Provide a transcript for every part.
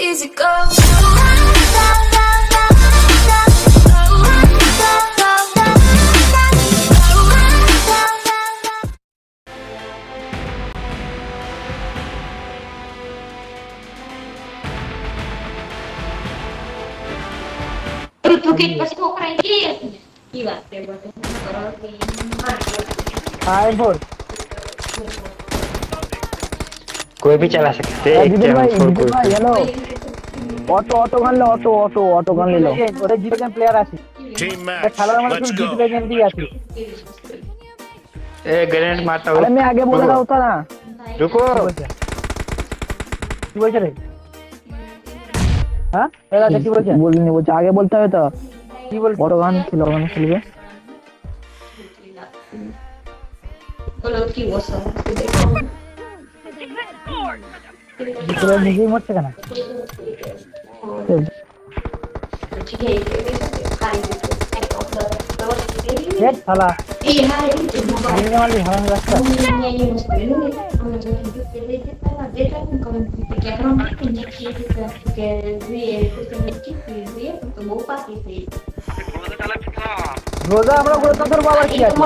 easy go. Porque pasti mau keren gila deh buat हाय बोल कोई भी चला सकते हैं भाई हेलो ऑटो गन ले लो ওরে জিতেন প্লেয়ার আছে Team খেলার match. মধ্যে Let's জিতে go. যেমন আছে ए ग्रेनेड मारता हूँ अरे मैं आगे बोल रहा होता ना रुको কি বলছ রে হ্যাঁ দাদা কি বলছ বলিনি বলছ আগে বলতে হবে তো কি বল বড় গান খেলবে বলো কি বলছো জিতলে নিজেই মরছে কেন ঠিক আছে ये साला এই হাই ये वाली हराम रास्ता रोजा আমরা করে তোর বাবা কি আছে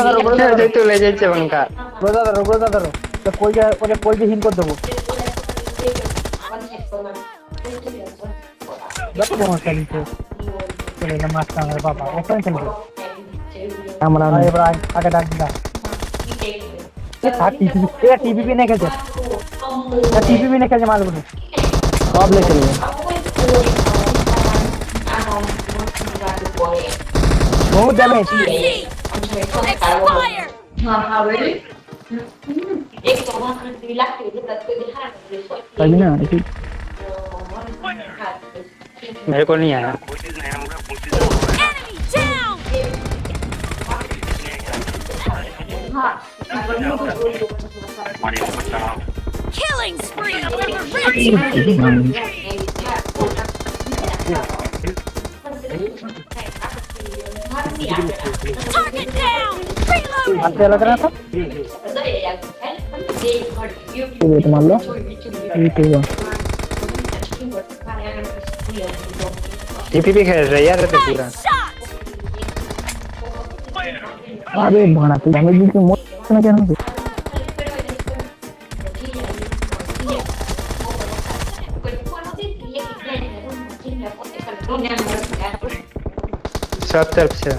रोजा तो ले जाए बनका रोजा धरो तो कोई हिन कर देबो Dapat mau sekali itu. Boleh lemas tangan Bapak. Open sekali. Amalan. Ayo Bray, agak dah kita. TV भी नहीं खेलते. TV भी नहीं खेलते मालूम नहीं. कब ले चलेंगे? बहुत डैमेज. अभी ना देखिए. मेरे को नहीं आया Killing spree. Target down. Reload. आपसे लग रहा था? ये तो मान लो. ये तो हुआ. टीपी खेल रहा है यार तो पूरा अबे भाड़ा तो डैमेज भी मोड़ ना क्या ना सब तरफ से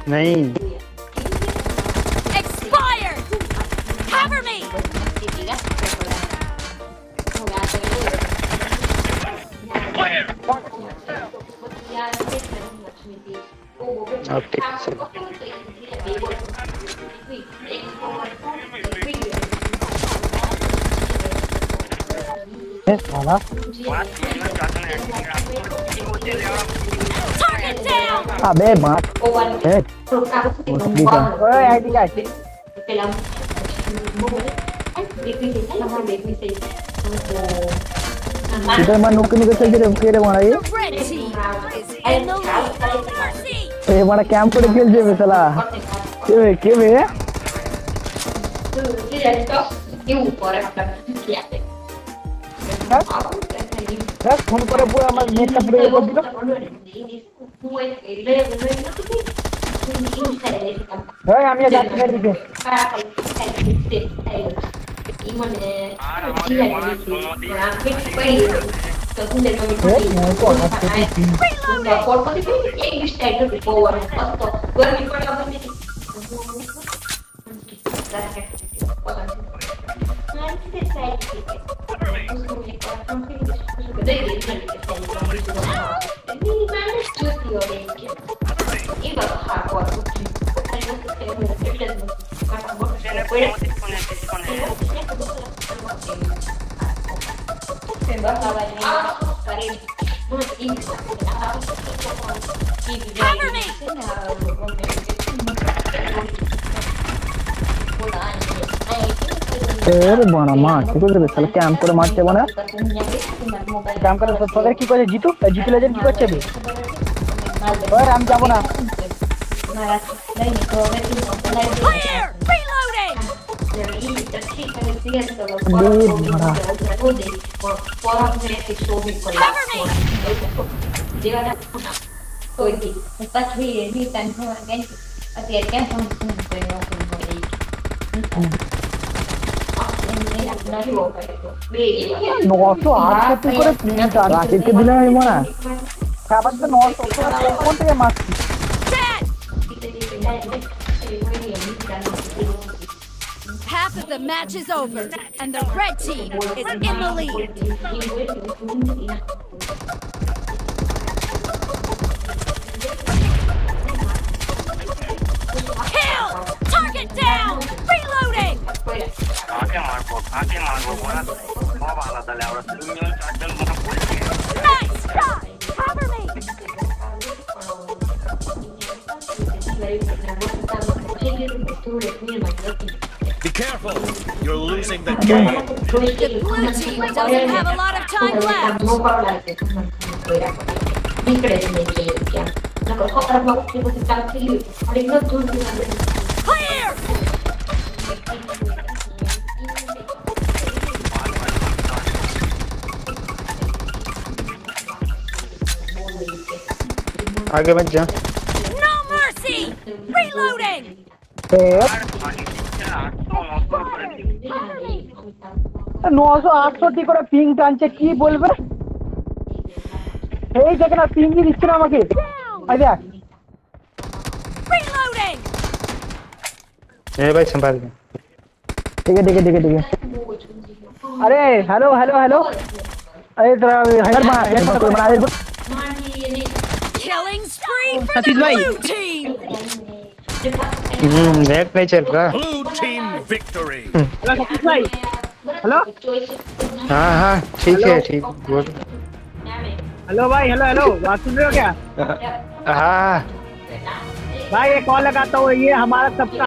नहीं Expired. Cover me. ऑप्टिक से साला Target down. अबे मार ए ओए आईडी का इधर मन नुक निकल चल रे मारा ये The red team is in the lead. Mercy. ए मारा कैंप করে খেলছে বে সালা কে বে দেখ ফোন করে পুরো আমার নেটটা পুরো এ করে দিল ভাই আমি যাচ্ছি না দিকে Cover me. बना मार ठीक है साला कैंप করে মারতে বনা ক্যাম্প করে তোদের কি করে জিতু জিতু লেজেন্ড কি করছে বে ওই আমি যাব না મારા લઈને તો હવે તું બોલાઈ દે Clear! Reloading! ઈ તઠી કરે સીએસ તો પોરા મેં એક શોભી કરી દેવાના કોઈ દી પછી ઈ તન હોવા ગઈ અત્યારે કેમ ફોન કર્યો নশো আটষট্টি করে রাকিবকে দিলে আমি মনে খাবার তো 900 কোন থেকে মারছি Dead! Half of the match is over, and the red team is in the lead. Kill! Target down! Reloading! Nice shot! Cover me! Be careful! You're losing the game. The blue team doesn't have a lot of time left. Clear! आगे मत जा। No mercy! Reloading! 968 করে ping টানছে কি বলবে এই দেখে না পিংই দিচ্ছে না আমাকে আই দেখ Reloading! ए भाई संभाल के। ठीक है अरे हेलो अरे तेरा हेयर बना Killing spree for the blue team! Net नहीं चल रहा। Blue team victory. हेलो हाँ हाँ ठीक है ठीक गुड। हेलो भाई हेलो बात सुन रहे हो क्या हाँ भाई ये कॉल लगाता हूँ ये हमारा सबका